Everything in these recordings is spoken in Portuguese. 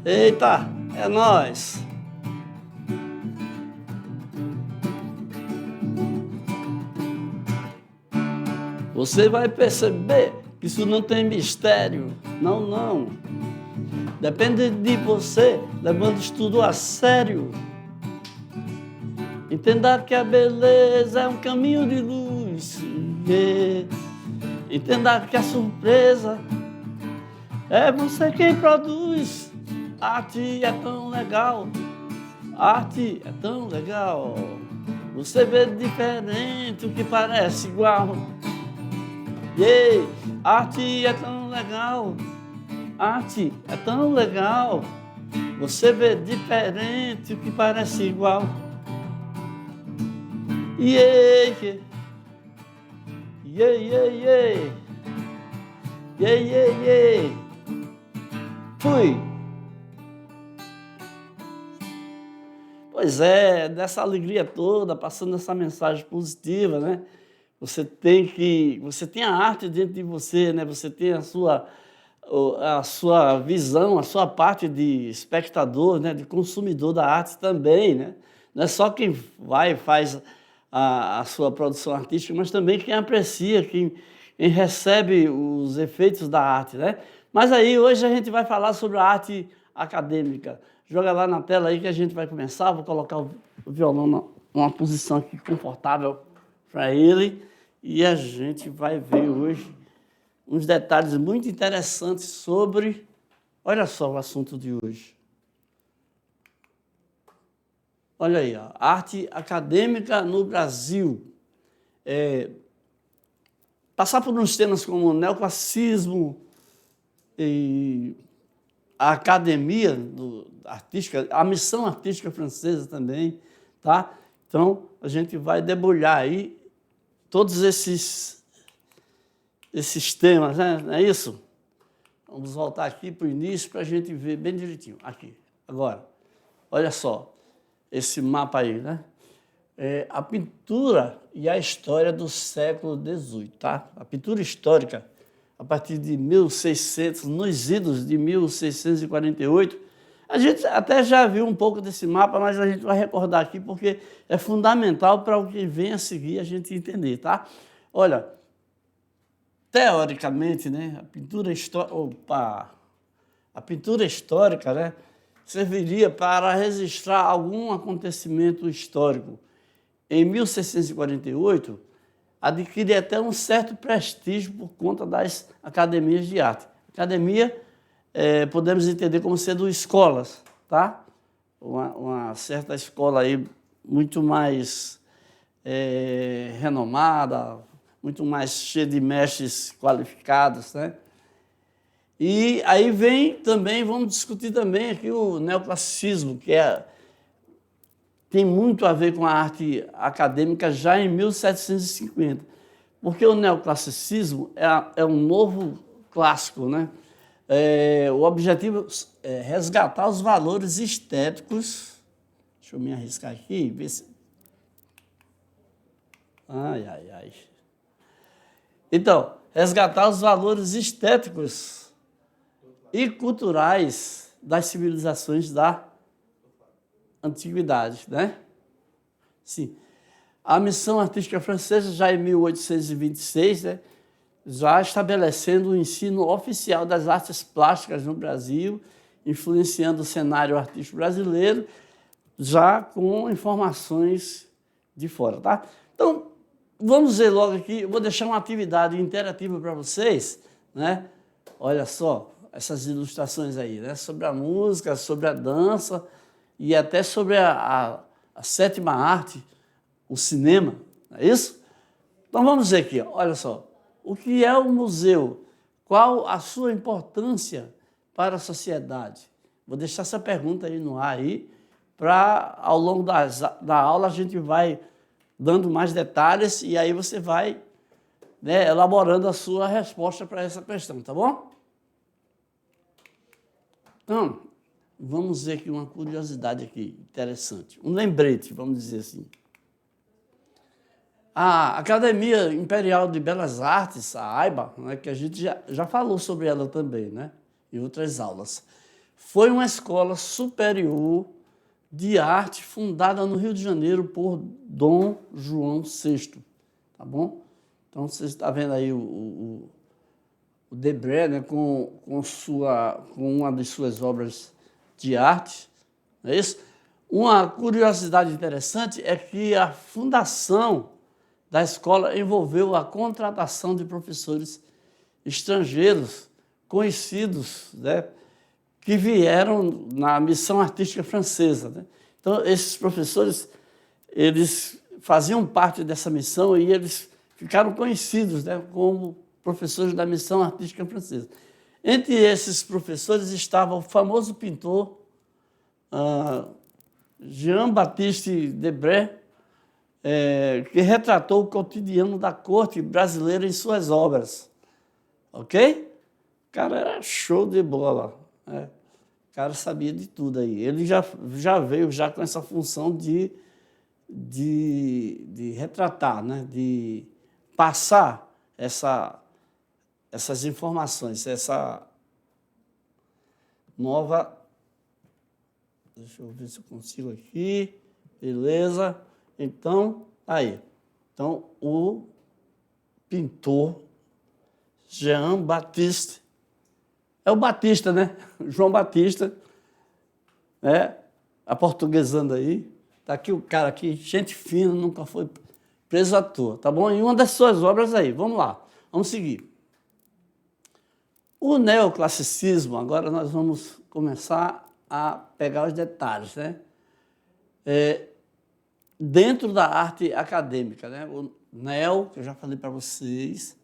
Eita, é nóis! Você vai perceber que isso não tem mistério. Não, não. Depende de você, levando isso tudo a sério. Entenda que a beleza é um caminho de luz. Entenda que a surpresa é você quem produz. Arte é tão legal. Arte é tão legal. Você vê diferente o que parece igual. Yeah. Arte é tão legal. Arte é tão legal. Você vê diferente o que parece igual. Yeah, yeah. Yeah, yeah, yeah. Yeah, yeah, yeah. Fui. Pois é, dessa alegria toda, passando essa mensagem positiva, né? Você tem a arte dentro de você, né? Você tem a sua visão, a sua parte de espectador, né? De consumidor da arte também, né? Não é só quem vai e faz a sua produção artística, mas também quem aprecia, quem recebe os efeitos da arte, né? Mas aí hoje a gente vai falar sobre a arte acadêmica. Joga lá na tela aí que a gente vai começar. Vou colocar o violão numa posição aqui confortável para ele. E a gente vai ver hoje uns detalhes muito interessantes sobre... Olha só o assunto de hoje. Olha aí, ó, arte acadêmica no Brasil. Passar por uns temas como o neoclassicismo e a academia artística, a missão artística francesa também, tá? Então, a gente vai debulhar aí todos esses temas, né? Não é isso? Vamos voltar aqui para o início para a gente ver bem direitinho. Aqui, agora, olha só, esse mapa aí, né? A pintura e a história do século XVIII, tá? A pintura histórica, a partir de 1600, nos idos de 1648, a gente até já viu um pouco desse mapa, mas a gente vai recordar aqui porque é fundamental para o que vem a seguir a gente entender, tá? Olha, teoricamente, né, a pintura histórica, né, serviria para registrar algum acontecimento histórico. Em 1648, adquire até um certo prestígio por conta das academias de arte. Academia, podemos entender como sendo escolas, tá? Uma certa escola aí muito mais renomada, muito mais cheia de mestres qualificados, né? E aí vem também, vamos discutir também aqui o neoclassicismo, que tem muito a ver com a arte acadêmica já em 1750, porque o neoclassicismo é um novo clássico, né? O objetivo é resgatar os valores estéticos. Deixa eu me arriscar aqui, ver se... Ai, ai, ai. Então, resgatar os valores estéticos e culturais das civilizações da antiguidade, né? Sim. A missão artística francesa, já em 1826, né, já estabelecendo o ensino oficial das artes plásticas no Brasil, influenciando o cenário artístico brasileiro, já com informações de fora, tá? Então, vamos ver logo aqui, eu vou deixar uma atividade interativa para vocês, né? Olha só, essas ilustrações aí, né? Sobre a música, sobre a dança e até sobre a sétima arte, o cinema, não é isso? Então vamos ver aqui, olha só. O que é o museu? Qual a sua importância para a sociedade? Vou deixar essa pergunta aí no ar aí, para ao longo da aula a gente vai dando mais detalhes e aí você vai, né, elaborando a sua resposta para essa questão, tá bom? Então, vamos ver aqui uma curiosidade aqui, interessante. Um lembrete, vamos dizer assim. A Academia Imperial de Belas Artes, a AIBA, né, que a gente já falou sobre ela também, né, em outras aulas, foi uma escola superior de arte fundada no Rio de Janeiro por Dom João VI, tá bom? Então, você está vendo aí o Debré, né, com uma de suas obras de arte, não é isso? Uma curiosidade interessante é que a fundação da escola envolveu a contratação de professores estrangeiros conhecidos, né, que vieram na missão artística francesa, né? Então, esses professores, eles faziam parte dessa missão e eles ficaram conhecidos, né, como professores da missão artística francesa. Entre esses professores estava o famoso pintor Jean-Baptiste Debré, que retratou o cotidiano da corte brasileira em suas obras. Ok? O cara era show de bola. Né? O cara sabia de tudo aí. Ele já veio já com essa função de retratar, né? De passar essas informações, essa nova... Deixa eu ver se eu consigo aqui. Beleza. Então, aí. Então, o pintor Jean-Baptiste, é o Batista, né? João Batista, né? Aportuguesando aí. Está aqui o cara aqui, gente fina, nunca foi preso à toa, tá bom? E uma das suas obras aí, vamos lá, vamos seguir. O neoclassicismo, agora nós vamos começar a pegar os detalhes, né? Dentro da arte acadêmica, né? O neo, que eu já falei para vocês,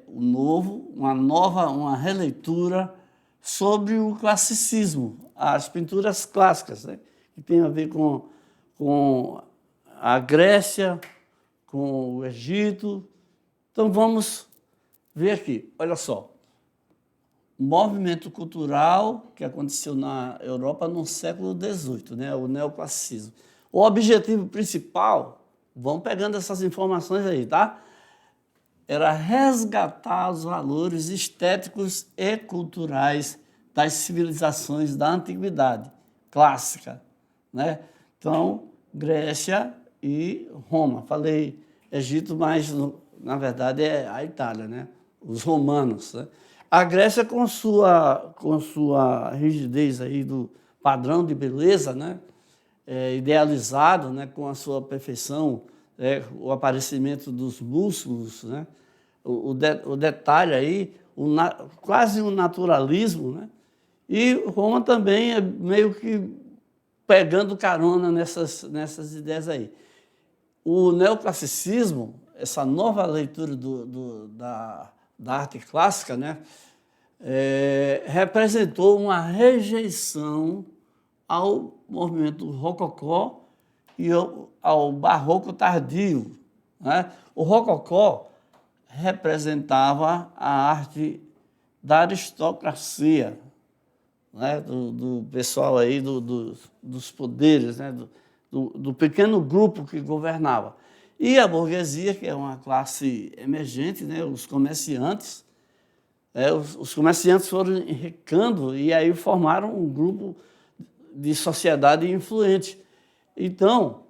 uma releitura sobre o classicismo, as pinturas clássicas, né? Que tem a ver com a Grécia, com o Egito. Então, vamos ver aqui, olha só. Movimento cultural que aconteceu na Europa no século XVIII, né? O neoclassicismo. O objetivo principal, vamos pegando essas informações aí, tá? Era resgatar os valores estéticos e culturais das civilizações da antiguidade clássica, né? Então, Grécia e Roma. Falei Egito, mas na verdade é a Itália, né? Os romanos, né? A Grécia com sua rigidez aí do padrão de beleza, né? Idealizado, né? Com a sua perfeição, o aparecimento dos músculos, né? O detalhe aí, quase um naturalismo, né? E Roma também é meio que pegando carona nessas ideias aí. O neoclassicismo, essa nova leitura da arte clássica, né? Representou uma rejeição ao movimento rococó e ao barroco tardio, né? O rococó representava a arte da aristocracia, né? Do pessoal aí, dos poderes, né? Do pequeno grupo que governava. E a burguesia, que é uma classe emergente, né? Os comerciantes, os comerciantes foram enricando e aí formaram um grupo de sociedade influente. Então,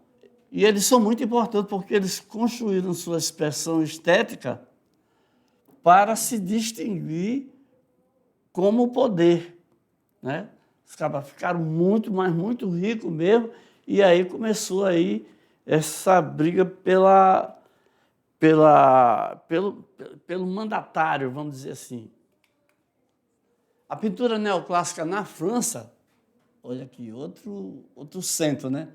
e eles são muito importantes porque eles construíram sua expressão estética para se distinguir como poder, né? Os caras ficaram muito, mas muito ricos mesmo, e aí começou aí essa briga pelo mandatário, vamos dizer assim. A pintura neoclássica na França, olha aqui, outro centro, né?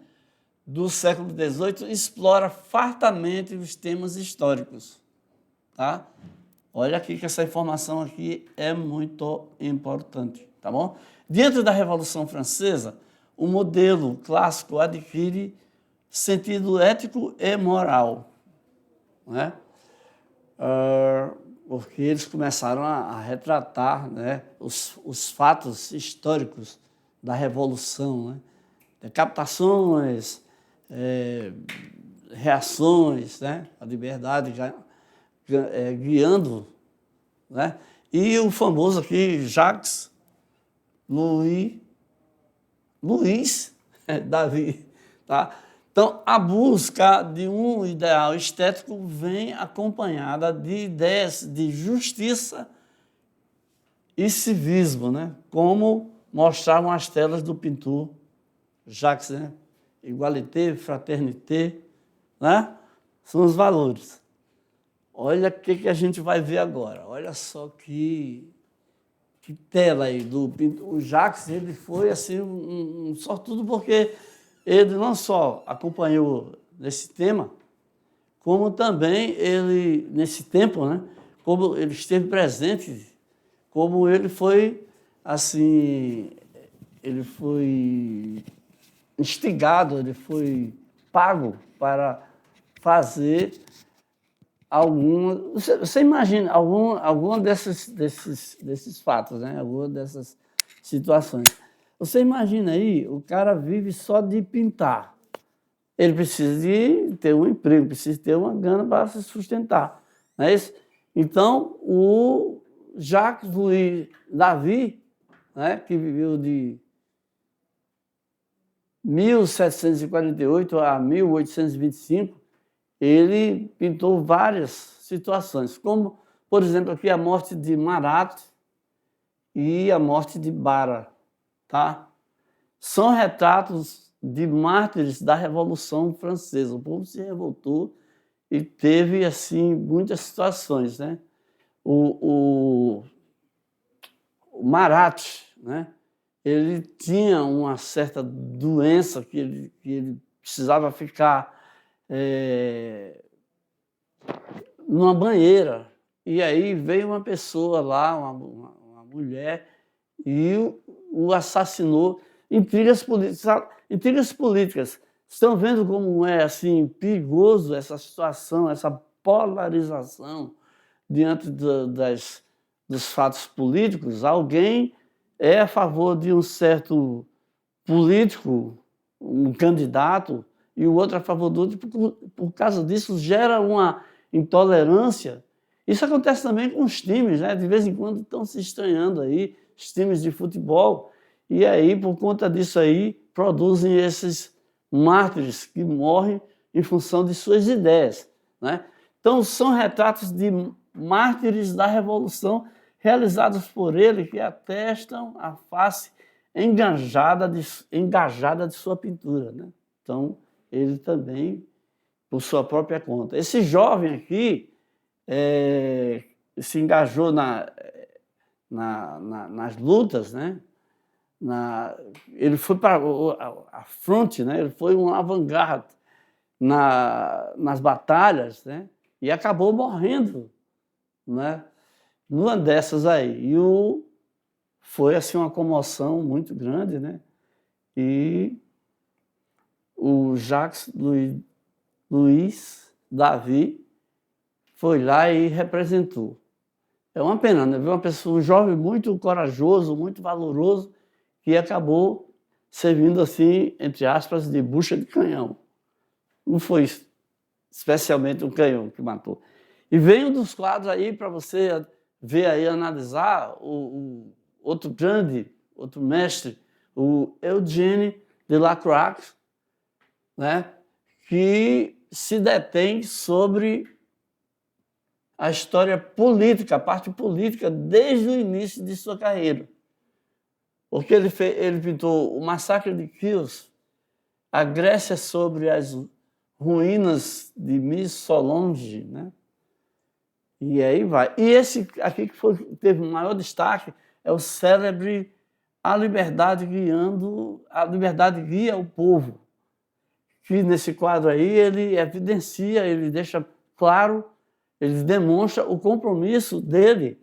Do século XVIII, explora fartamente os temas históricos, tá? Olha aqui que essa informação aqui é muito importante, tá bom? Dentro da Revolução Francesa, o modelo clássico adquire sentido ético e moral, né? Porque eles começaram a retratar, né, os fatos históricos da Revolução, né? Decapitações, reações, né? A liberdade guiando, né? E o famoso aqui, Jacques Luiz Davi. Tá? Então, a busca de um ideal estético vem acompanhada de ideias de justiça e civismo, né? Como mostravam as telas do pintor Jacques, né? Igualité, fraternité, né? São os valores. Olha o que a gente vai ver agora. Olha só que tela aí do pintor. O Jacques, ele foi assim um sortudo porque ele não só acompanhou nesse tema, como também ele, nesse tempo, né? Como ele esteve presente, como ele foi assim, ele foi instigado, ele foi pago para fazer alguma. Você imagina alguma desses fatos, né? Alguma dessas situações. Você imagina aí, o cara vive só de pintar. Ele precisa de ter um emprego, precisa ter uma grana para se sustentar. Não é isso? Então, o Jacques Louis David, né, que viveu de 1748 a 1825, ele pintou várias situações, como, por exemplo, aqui a morte de Marat e a morte de Bara. Tá? São retratos de mártires da Revolução Francesa. O povo se revoltou e teve assim muitas situações, né? O Marat, né? Ele tinha uma certa doença que ele precisava ficar numa banheira. E aí veio uma pessoa lá, uma mulher, e o assassinou. Intrigas políticas. Estão vendo como é assim perigoso essa situação, essa polarização diante dos fatos políticos? Alguém é a favor de um certo político, um candidato, e o outro a favor do outro. Por causa disso, gera uma intolerância. Isso acontece também com os times, né? De vez em quando estão se estranhando aí, os times de futebol, e aí, por conta disso aí, produzem esses mártires que morrem em função de suas ideias, né? Então, são retratos de mártires da Revolução realizados por ele que atestam a face engajada de sua pintura, né? Então, ele também, por sua própria conta. Esse jovem aqui se engajou nas lutas, né? Ele foi para a fronte, né? Ele foi um avant-garde nas batalhas, né? E acabou morrendo, né? Numa dessas aí. Foi assim uma comoção muito grande, né? E o Jacques Louis David foi lá e representou. É uma pena, né? Ver uma pessoa, um jovem muito corajoso, muito valoroso, que acabou servindo assim, entre aspas, de bucha de canhão. Não foi especialmente um canhão que matou. E veio um dos quadros aí para você ver aí, analisar o outro grande, outro mestre, o Eugène Delacroix, né? Que se detém sobre a história política, a parte política, desde o início de sua carreira. Porque ele pintou o Massacre de Chios, a Grécia sobre as ruínas de Missolonge, né? E aí vai. E esse aqui que teve o maior destaque é o célebre A Liberdade Guia o Povo, que nesse quadro aí ele evidencia, ele deixa claro, ele demonstra o compromisso dele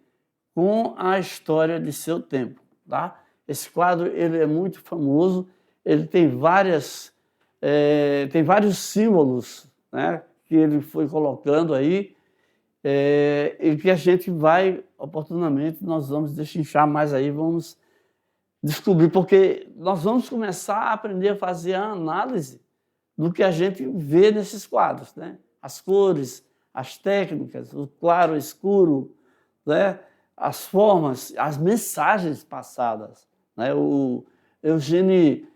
com a história de seu tempo, tá? Esse quadro ele é muito famoso, ele tem vários símbolos, né, que ele foi colocando aí, e que a gente vai, oportunamente, nós vamos destrinchar mais aí, vamos descobrir, porque nós vamos começar a aprender a fazer a análise do que a gente vê nesses quadros, né? As cores, as técnicas, o claro, o escuro, né? As formas, as mensagens passadas, né? O Eugène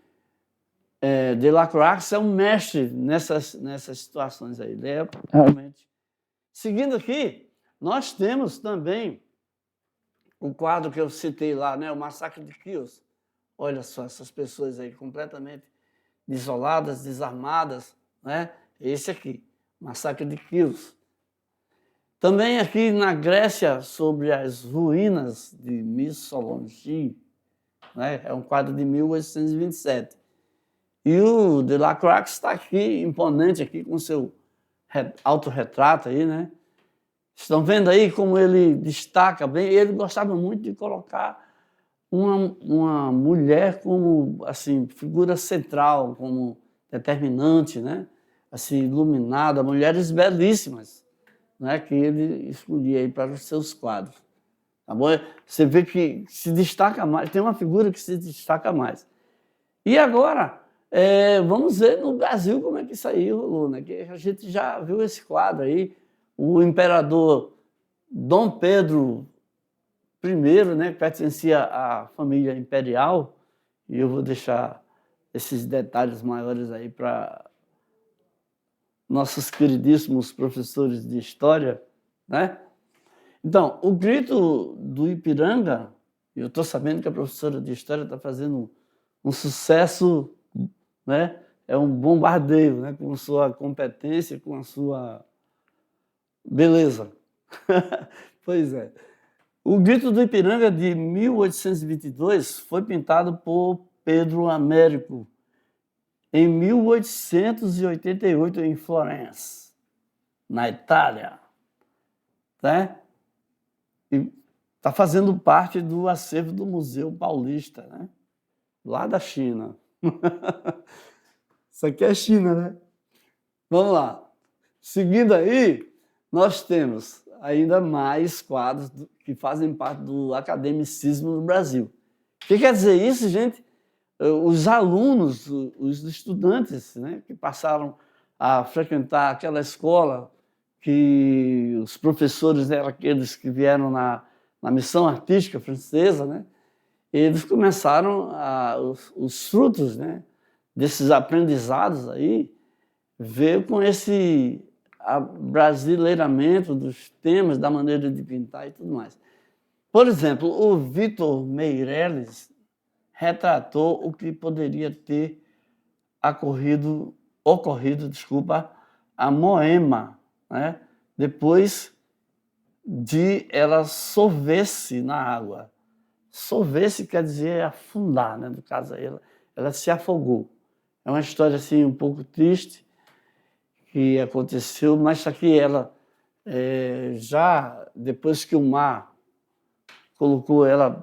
Delacroix é um mestre nessas situações aí. Ele é realmente. Seguindo aqui, nós temos também o quadro que eu citei lá, né? O Massacre de Quios. Olha só, essas pessoas aí completamente desoladas, desarmadas, né? Esse aqui, Massacre de Quios. Também aqui na Grécia, sobre as ruínas de Missolonghi, né? É um quadro de 1827. E o Delacroix está aqui, imponente aqui, com seu autorretrato aí, né? Estão vendo aí como ele destaca bem? Ele gostava muito de colocar uma mulher como assim, figura central, como determinante, né? Assim, iluminada, mulheres belíssimas, né? Que ele escolhia aí para os seus quadros. Tá bom? Você vê que se destaca mais, tem uma figura que se destaca mais. E agora, vamos ver no Brasil como é que isso aí rolou, né? Que a gente já viu esse quadro aí, o imperador Dom Pedro I, né, que pertencia à família imperial, e eu vou deixar esses detalhes maiores aí para nossos queridíssimos professores de história, né? Então, o Grito do Ipiranga, eu estou sabendo que a professora de história está fazendo um sucesso, né? É um bombardeio, né? Com sua competência, com a sua beleza. Pois é. O Grito do Ipiranga, de 1822, foi pintado por Pedro Américo em 1888 em Florença, na Itália. Né? E está fazendo parte do acervo do Museu Paulista, né? Lá da China. Isso aqui é China, né? Vamos lá. Seguindo aí, nós temos ainda mais quadros que fazem parte do academicismo no Brasil. O que quer dizer isso, gente? Os alunos, os estudantes, né, que passaram a frequentar aquela escola que os professores eram aqueles que vieram na missão artística francesa, né? Eles começaram os frutos, né, desses aprendizados aí, veio com esse abrasileiramento dos temas, da maneira de pintar e tudo mais. Por exemplo, o Vitor Meirelles retratou o que poderia ter ocorrido, a Moema, né? Depois de ela solver-se na água. Solver-se quer dizer afundar, né? No caso, ela se afogou. É uma história assim um pouco triste que aconteceu, mas só que ela, já depois que o mar colocou ela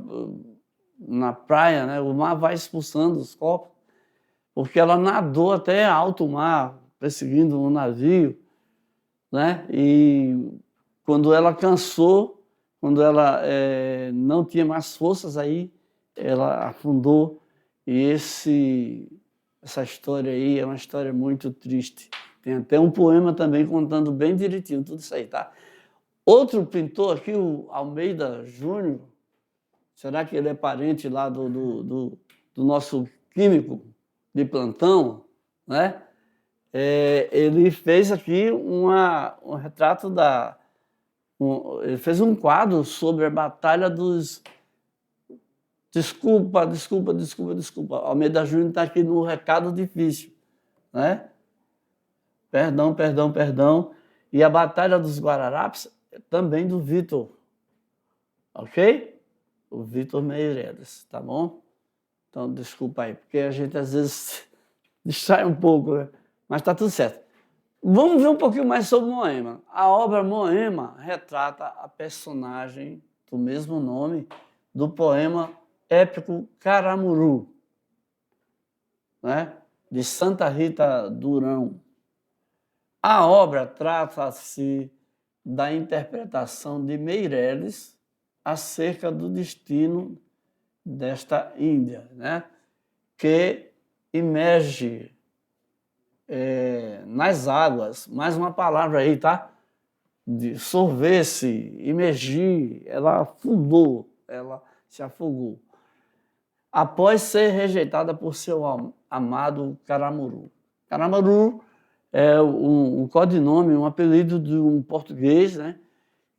na praia, né, o mar vai expulsando os corpos, porque ela nadou até alto mar, perseguindo um navio, né? E quando ela cansou, quando ela não tinha mais forças, aí ela afundou. E essa história aí é uma história muito triste. Tem até um poema também contando bem direitinho tudo isso aí, tá? Outro pintor aqui, o Almeida Júnior, será que ele é parente lá do nosso químico de plantão, né? Ele fez aqui um retrato ele fez um quadro sobre a Batalha dos... Desculpa. Almeida Júnior está aqui no recado difícil, né? Perdão. E a Batalha dos Guararapes também do Vitor, ok? O Vitor Meireles, tá bom? Então, desculpa aí, porque a gente às vezes distrai um pouco, né? Mas tá tudo certo. Vamos ver um pouquinho mais sobre Moema. A obra Moema retrata a personagem do mesmo nome do poema épico Caramuru, né? De Santa Rita Durão. A obra trata-se da interpretação de Meireles acerca do destino desta Índia, né? Que emerge nas águas. Mais uma palavra aí, tá? De sorver-se, imergir, ela afundou, ela se afogou. após ser rejeitada por seu amado Caramuru. Caramuru é um codinome, um apelido de um português, né,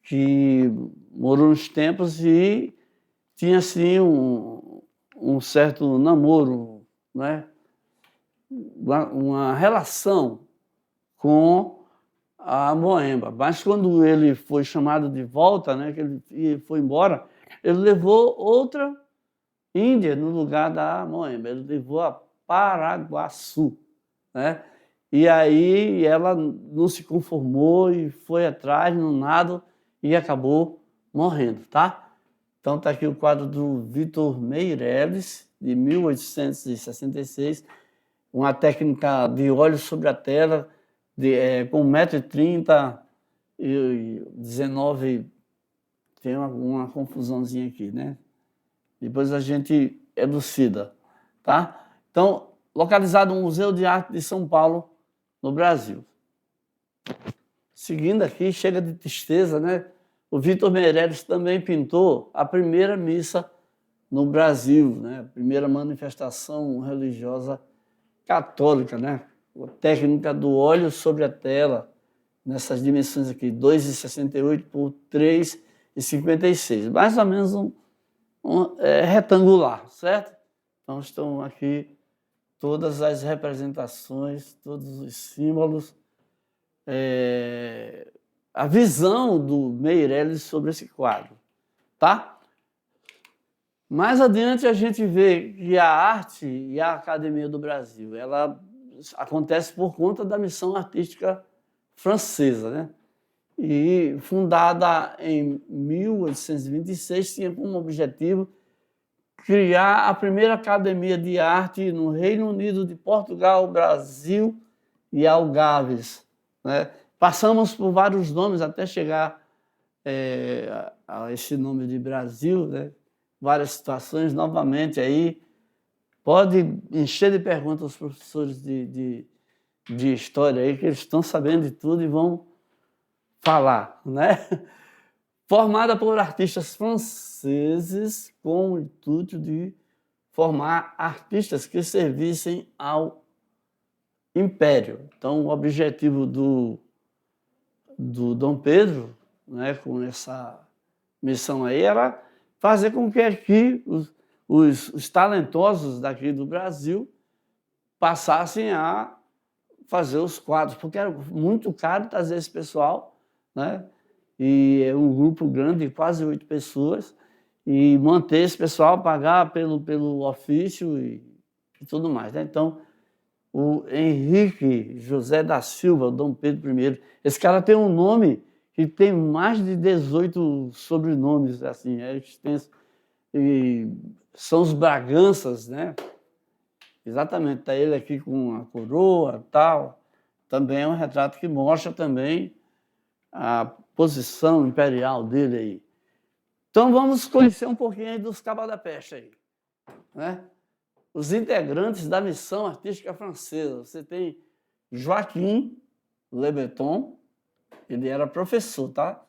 que morou nos tempos e tinha assim um certo namoro, né, uma relação com a Moemba. Mas quando ele foi chamado de volta, né, que ele foi embora, ele levou outra índia no lugar da Moemba. Ele levou a Paraguaçu, né? E aí ela não se conformou e foi atrás, no nado, e acabou morrendo, tá? Então está aqui o quadro do Vitor Meireles, de 1866, uma técnica de óleo sobre a tela, com 1,30 m e 19, tem uma confusãozinha aqui, né? Depois a gente elucida, tá? Então, localizado no Museu de Arte de São Paulo, no Brasil. Seguindo aqui, chega de tristeza, né? O Vitor Meireles também pintou a primeira missa no Brasil, né? A primeira manifestação religiosa católica, né? A técnica do óleo sobre a tela, nessas dimensões aqui, 2,68 por 3,56, mais ou menos retangular, certo? Então estão aqui todas as representações, todos os símbolos, a visão do Meireles sobre esse quadro, tá? Mais adiante a gente vê que a arte e a Academia do Brasil, ela acontece por conta da missão artística francesa, né? E fundada em 1826, tinha como objetivo criar a primeira academia de arte no Reino Unido de Portugal, Brasil e Algarves, né? Passamos por vários nomes até chegar a esse nome de Brasil, né? Várias situações, novamente aí, pode encher de perguntas os professores de história aí, que eles estão sabendo de tudo e vão falar, né? Formada por artistas franceses com o intuito de formar artistas que servissem ao Império. Então, o objetivo do Dom Pedro, né, com essa missão aí, era fazer com que aqui os talentosos daqui do Brasil passassem a fazer os quadros, porque era muito caro trazer esse pessoal, né? E é um grupo grande, de quase 8 pessoas, e manter esse pessoal, pagar pelo ofício e tudo mais, né? Então, o Henrique José da Silva, Dom Pedro I, esse cara tem um nome que tem mais de 18 sobrenomes, assim, é extenso. E são os Braganças, né? Exatamente, está ele aqui com a coroa e tal. Também é um retrato que mostra também a posição imperial dele aí. Então vamos conhecer um pouquinho aí dos Cabas da Peste aí, né? Os integrantes da missão artística francesa. Você tem Joaquim Le Breton, ele era professor, tá?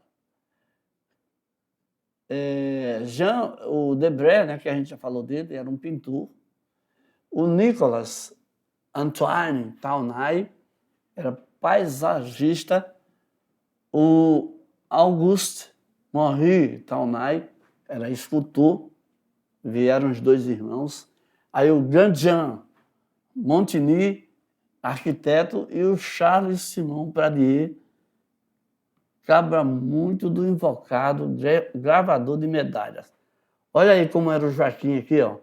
Jean o Debré, né, que a gente já falou dele, era um pintor. O Nicolas Antoine Taunay era paisagista. O Auguste Marie Taunay era escultor. Vieram os dois irmãos. Aí o Jean Montigny, arquiteto, e o Charles Simon Pradier, cabra muito do invocado gravador de medalhas. Olha aí como era o Joaquim aqui, ó.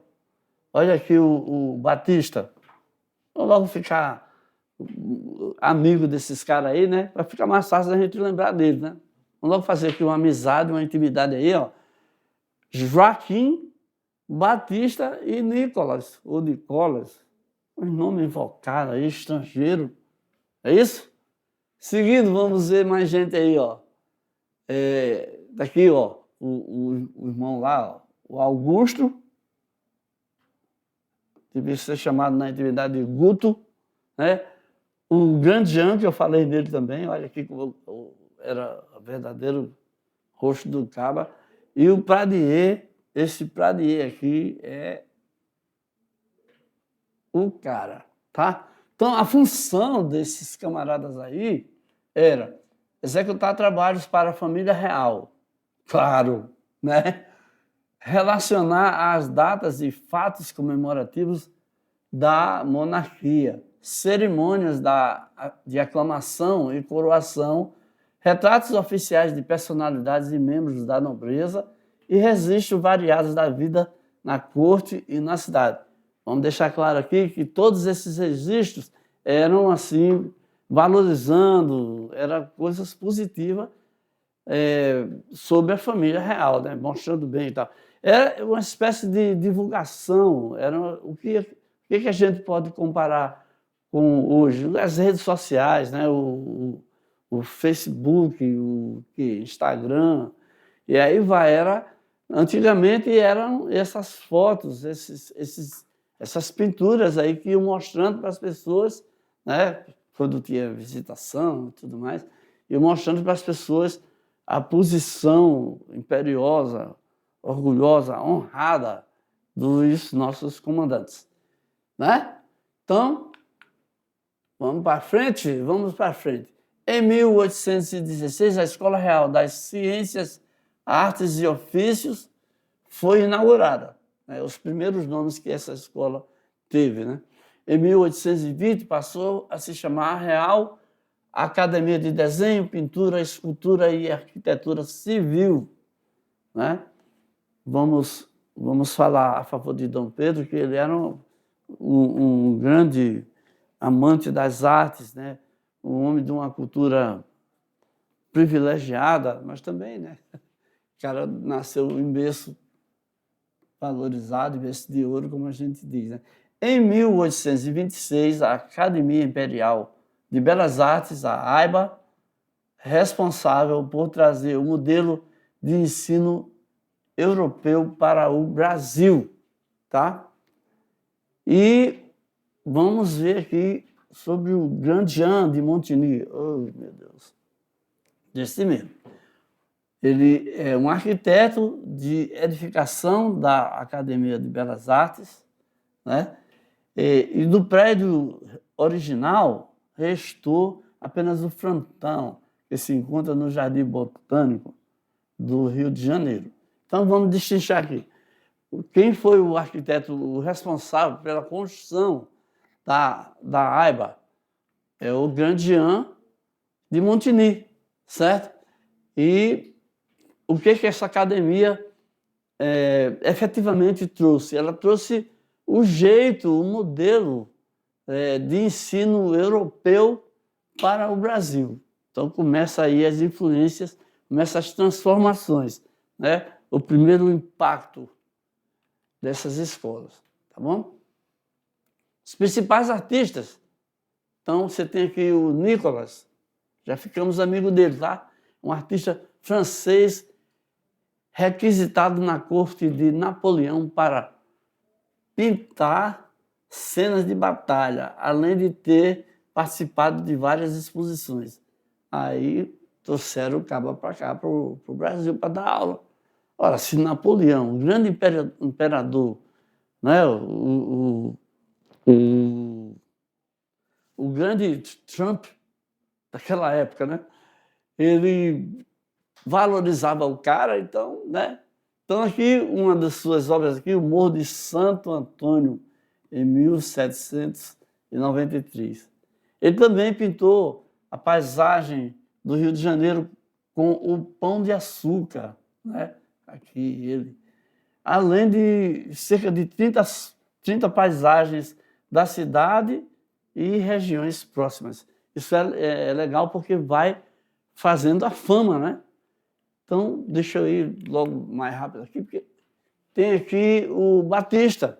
Olha aqui o Batista. Vou logo ficar amigo desses caras aí, né? Para ficar mais fácil a gente lembrar deles, né? Vamos logo fazer aqui uma amizade, uma intimidade aí, ó. Joaquim, Batista e Nicolas, ou Nicolas. Um nome invocado aí, estrangeiro. É isso? Seguindo, vamos ver mais gente aí, ó. Daqui, ó, o irmão lá, ó, o Augusto, devia ser chamado na intimidade de Guto, né? O grande Jean, que eu falei dele também, olha aqui como era o verdadeiro rosto do Caba. E o Pradier, esse Pradier aqui é o cara, tá? Então, a função desses camaradas aí era executar trabalhos para a família real, claro, né? Relacionar as datas e fatos comemorativos da monarquia, cerimônias de aclamação e coroação, retratos oficiais de personalidades e membros da nobreza e registros variados da vida na corte e na cidade. Vamos deixar claro aqui que todos esses registros eram assim, valorizando, eram coisas positivas sobre a família real, né? Mostrando bem e tal. Era uma espécie de divulgação, era o que a gente pode comparar com hoje? As redes sociais, né? O Facebook, o Instagram, e aí antigamente eram essas fotos, essas pinturas aí que iam mostrando para as pessoas, né? Quando tinha visitação e tudo mais, iam mostrando para as pessoas a posição imperiosa, orgulhosa, honrada dos nossos comandantes, né? Então, vamos para frente? Vamos para frente. Em 1816, a Escola Real das Ciências, Artes e Ofícios foi inaugurada, né? Os primeiros nomes que essa escola teve, né? Em 1820, passou a se chamar Real Academia de Desenho, Pintura, Escultura e Arquitetura Civil, né? Vamos falar a favor de Dom Pedro, que ele era um grande amante das artes, né? Um homem de uma cultura privilegiada, mas também, né? O cara nasceu em berço valorizado, em berço de ouro, como a gente diz, né? Em 1826, a Academia Imperial de Belas Artes, a AIBA, responsável por trazer o modelo de ensino europeu para o Brasil, tá? E vamos ver aqui sobre o Grandjean de Montigny. Oh, meu Deus. Desse mesmo. Ele é um arquiteto de edificação da Academia de Belas Artes, né? E do prédio original restou apenas o frontão, que se encontra no Jardim Botânico do Rio de Janeiro. Então vamos destrinchar aqui. Quem foi o arquiteto responsável pela construção da AIBA? É o Grandjean de Montigny, certo? E o que essa academia efetivamente trouxe? Ela trouxe o jeito, o modelo de ensino europeu para o Brasil. Então começa aí as influências, começam as transformações, né? O primeiro impacto dessas escolas, tá bom? Os principais artistas, então você tem aqui o Nicolas, já ficamos amigos dele, tá? Um artista francês requisitado na corte de Napoleão para pintar cenas de batalha, além de ter participado de várias exposições. Aí trouxeram o cabo para cá, para o Brasil, para dar aula. Ora, se Napoleão, o grande imperador, né, o grande Trump daquela época, né, ele valorizava o cara, então, né? Então aqui, uma das suas obras aqui, o Morro de Santo Antônio, em 1793. Ele também pintou a paisagem do Rio de Janeiro com o Pão de Açúcar, né? Aqui ele. Além de cerca de 30 paisagens da cidade e regiões próximas. Isso é legal porque vai fazendo a fama, né? Então, deixa eu ir logo mais rápido aqui, porque tem aqui o Batista.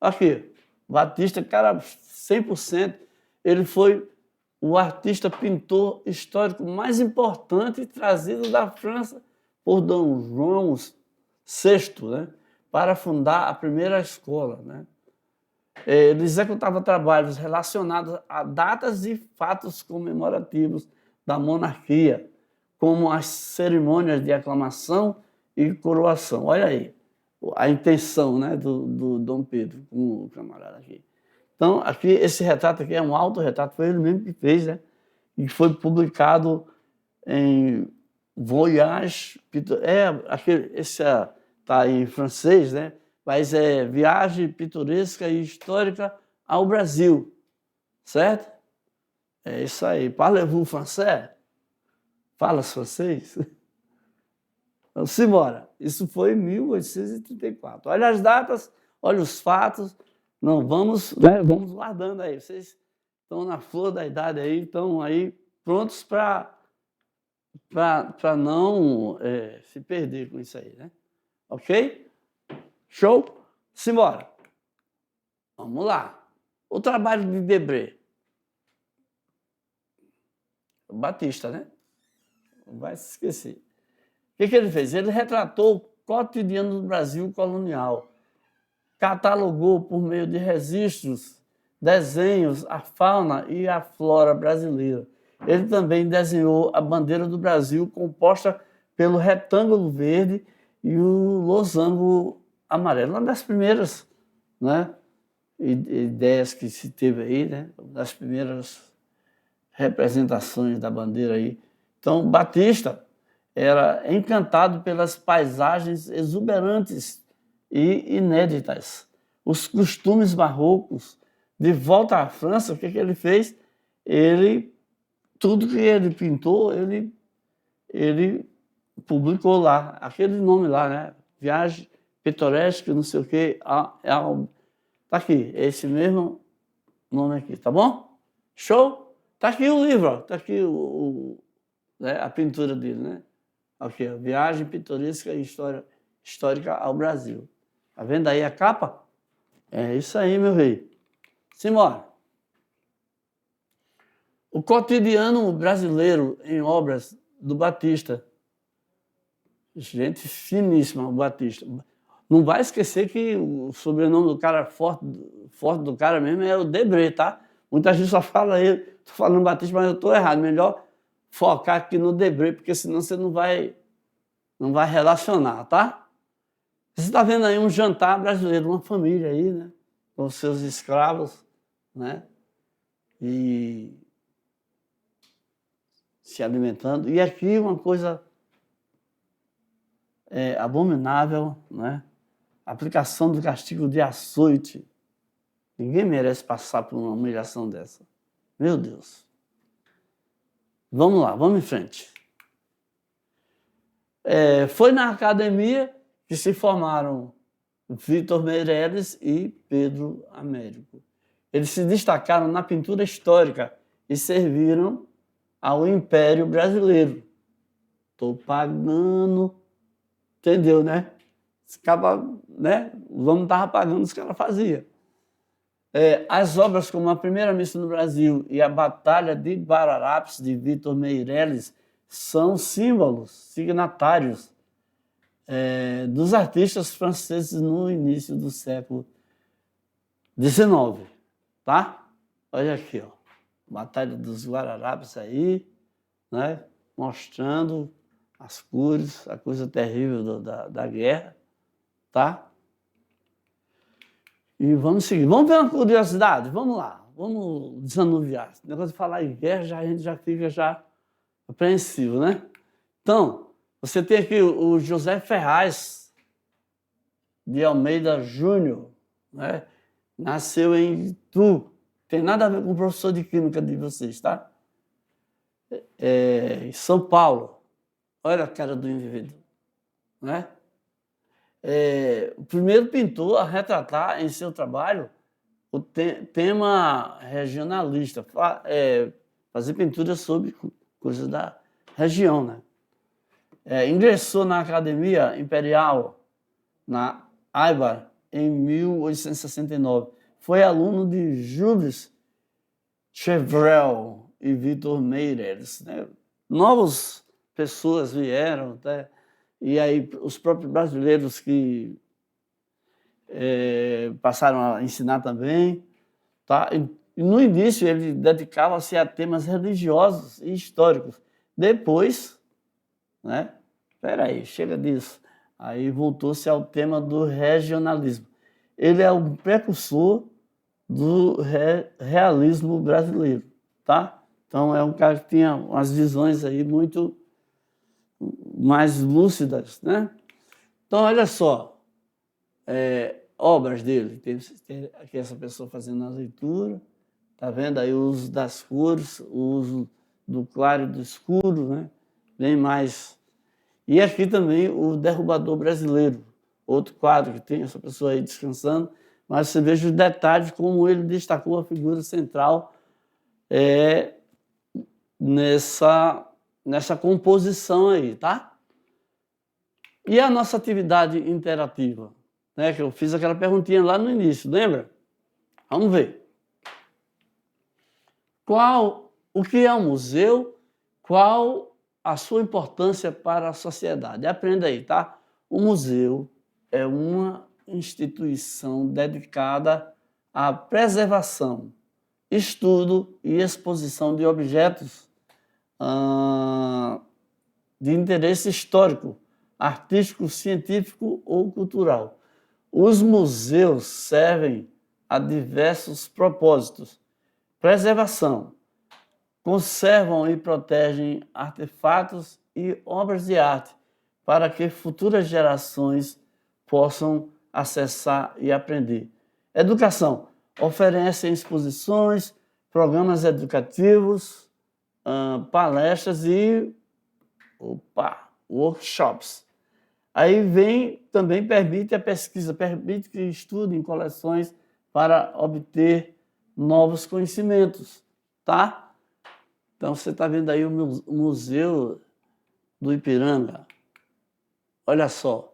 Aqui, Batista, cara, 100%. Ele foi o artista pintor histórico mais importante trazido da França por Dom João VI, né? Para fundar a primeira escola, né? Ele executava trabalhos relacionados a datas e fatos comemorativos da monarquia, como as cerimônias de aclamação e coroação. Olha aí a intenção, né, do Dom Pedro, com o camarada aqui. Então, aqui, esse retrato aqui é um autorretrato, foi ele mesmo que fez, né? E foi publicado em Voyage, esse está em francês, né? Mas é Viagem Pitoresca e Histórica ao Brasil, certo? É isso aí. Parlez-vous français? Fala francês? Então, simbora. Isso foi em 1834. Olha as datas, olha os fatos. Não, vamos guardando aí. Vocês estão na flor da idade aí, estão aí prontos para não se perder com isso aí, né? Ok? Show? Simbora. Vamos lá. O trabalho de Debré. Batista, né? Não vai se esquecer. O que ele fez? Ele retratou o cotidiano do Brasil colonial. Catalogou por meio de registros, desenhos, a fauna e a flora brasileira. Ele também desenhou a bandeira do Brasil, composta pelo retângulo verde e o losango amarelo. Uma das primeiras, né, ideias que se teve aí, né, das primeiras representações da bandeira aí. Então, Batista era encantado pelas paisagens exuberantes e inéditas. Os costumes barrocos. De volta à França, o que ele fez? Tudo que ele pintou, ele publicou lá. Aquele nome lá, né? Viagem Pitoresca, não sei o quê. Tá aqui, é esse mesmo nome aqui, tá bom? Show? Tá aqui o livro, ó. Tá aqui né, a pintura dele, né? Aqui, ó, Viagem Pitoresca e Histórica ao Brasil. Tá vendo aí a capa? É isso aí, meu rei. Simbora. O cotidiano brasileiro em obras do Batista. Gente finíssima, o Batista. Não vai esquecer que o sobrenome do cara forte do cara mesmo é o Debré, tá? Muita gente só fala ele. Tô falando Batista, mas eu tô errado. Melhor focar aqui no Debré, porque senão você não vai relacionar, tá? Você está vendo aí um jantar brasileiro, uma família aí, né? Com seus escravos, né? E se alimentando. E aqui uma coisa abominável, né? Aplicação do castigo de açoite. Ninguém merece passar por uma humilhação dessa. Meu Deus. Vamos lá, vamos em frente. Foi na academia que se formaram Vitor Meireles e Pedro Américo. Eles se destacaram na pintura histórica e serviram ao Império Brasileiro. Estou pagando, entendeu, né? Acaba, né? O homem estava pagando, os caras faziam. As obras como A Primeira Missa no Brasil e A Batalha de Guararapes, de Vitor Meireles, são símbolos, signatários dos artistas franceses no início do século XIX, tá? Olha aqui, ó, Batalha dos Guararapes aí, né? Mostrando as cores, a coisa terrível da guerra, tá? E vamos seguir. Vamos ver uma curiosidade? Vamos lá, vamos desanuviar. O negócio de falar em guerra, a gente já fica apreensivo, né? Então, você tem aqui o José Ferraz de Almeida Júnior, né? Nasceu em Itu. Tem nada a ver com o professor de química de vocês, tá? Em São Paulo. Olha a cara do indivíduo, né? O primeiro pintor a retratar em seu trabalho o tema regionalista, fazer pintura sobre coisas da região, né? Ingressou na Academia Imperial, na Aibar, em 1869. Foi aluno de Jules Chevreul e Vitor Meireles, né? Novas pessoas vieram, né? E aí os próprios brasileiros que passaram a ensinar também, tá? E no início ele dedicava-se a temas religiosos e históricos. Depois, né? Espera aí, chega disso. Aí voltou-se ao tema do regionalismo. Ele é um precursor do realismo brasileiro, tá? Então é um cara que tinha umas visões aí muito mais lúcidas, né? Então olha só, obras dele, tem aqui essa pessoa fazendo a leitura, tá vendo aí o uso das cores, o uso do claro e do escuro, né? Bem mais. E aqui também o Derrubador Brasileiro, outro quadro que tem essa pessoa aí descansando, mas você veja os detalhes como ele destacou a figura central nessa composição aí, tá? E a nossa atividade interativa, né? Que eu fiz aquela perguntinha lá no início, lembra? Vamos ver. O que é um museu? Qual a sua importância para a sociedade? Aprenda aí, tá? O museu é uma instituição dedicada à preservação, estudo e exposição de objetos de interesse histórico, artístico, científico ou cultural. Os museus servem a diversos propósitos. Preservação. Conservam e protegem artefatos e obras de arte para que futuras gerações possam acessar e aprender. Educação. Oferecem exposições, programas educativos, palestras e workshops. Aí também permite a pesquisa, permite que estudem coleções para obter novos conhecimentos, tá? Então você está vendo aí o Museu do Ipiranga. Olha só,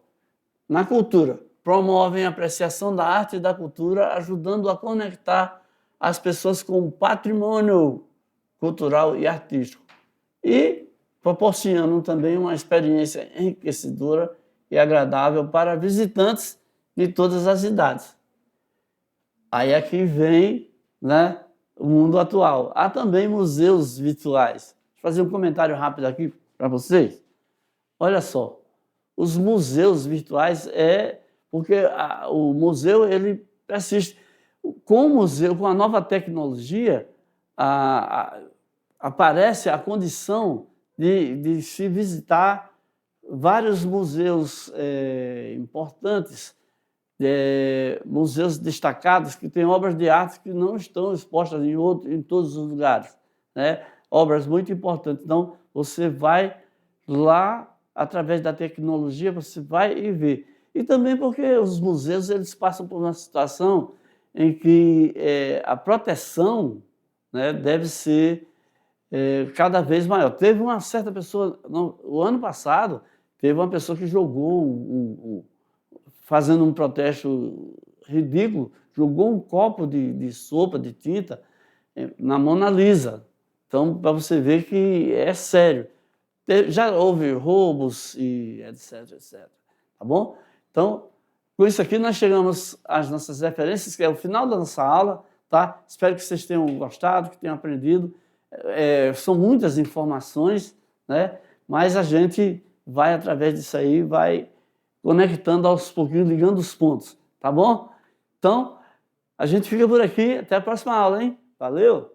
na cultura, promovem a apreciação da arte e da cultura, ajudando a conectar as pessoas com o patrimônio cultural e artístico. E proporcionam também uma experiência enriquecedora e agradável para visitantes de todas as idades. Aí aqui vem, né, o mundo atual. Há também museus virtuais. Vou fazer um comentário rápido aqui para vocês. Olha só, os museus virtuais porque o museu ele persiste. Com o museu, com a nova tecnologia, aparece a condição de se visitar vários museus importantes, museus destacados que têm obras de arte que não estão expostas em todos os lugares, né? Obras muito importantes. Então, você vai lá, através da tecnologia, você vai e vê. E também porque os museus eles passam por uma situação em que a proteção, né, deve ser cada vez maior. Teve uma certa pessoa, o ano passado, teve uma pessoa que jogou, fazendo um protesto ridículo, jogou um copo de sopa, de tinta, na Mona Lisa. Então, para você ver que é sério. Já houve roubos e etc, etc. Tá bom? Então, com isso aqui nós chegamos às nossas referências, que é o final da nossa aula, tá? Espero que vocês tenham gostado, que tenham aprendido. São muitas informações, né? Mas a gente vai, através disso aí, vai conectando aos pouquinhos, ligando os pontos, tá bom? Então, a gente fica por aqui. Até a próxima aula, hein? Valeu!